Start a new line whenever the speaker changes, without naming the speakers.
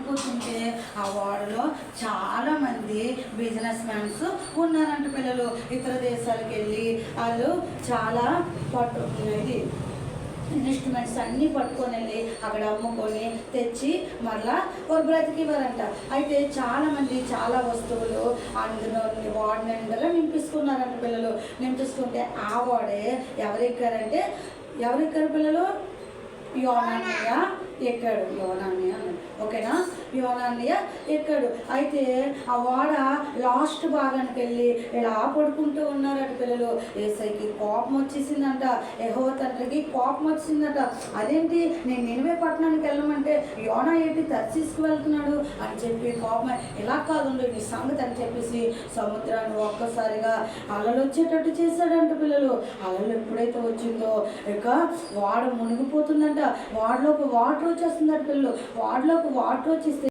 మునిగిపోతుంటే ఆ వాడలో చాలామంది బిజినెస్ మ్యాన్స్ ఉన్నారంట పిల్లలు. ఇతర దేశాలకు వెళ్ళి వాళ్ళు చాలా ఇది ఇన్స్ట్రుమెంట్స్ అన్నీ పట్టుకొని వెళ్ళి అక్కడ అమ్ముకొని తెచ్చి మళ్ళా ఒక బ్రతికివ్వరంట. అయితే చాలామంది చాలా వస్తువులు అందులో వాడు నిండగా నింపిస్తున్నారంట పిల్లలు. నింపిస్తుంటే ఆ వాడే ఎవరెక్కారు పిల్లలు? యోనానీయ ఎక్కాడు. యోనానీయ ఓకేనా? యోనానీయ ఎక్కాడు. అయితే ఆ వాడ లాస్ట్ భాగానికి వెళ్ళి ఇలా పడుకుంటూ ఉన్నారట పిల్లలు. యేసయ్యకి కోపం వచ్చేసిందంట. యెహోవా తండ్రికి కోపం వచ్చిందట. అదేంటి నేను నినివే పట్టణానికి వెళ్ళమంటే యోనా ఏంటి తర్సీసుకు వెళ్తున్నాడు అని చెప్పి కోపం, ఇలా కాదుండు నీ సంగతి అని చెప్పేసి సముద్రాన్ని ఒక్కసారిగా అలలు వచ్చేటట్టు చేశాడంట పిల్లలు. అలలు ఎప్పుడైతే వచ్చిందో ఇక వాడ మునిగిపోతుందంట. వాడలోకి వాటర్ వచ్చేస్తుందట పిల్లలు. వాడలోకి వాటర్ వచ్చేస్తే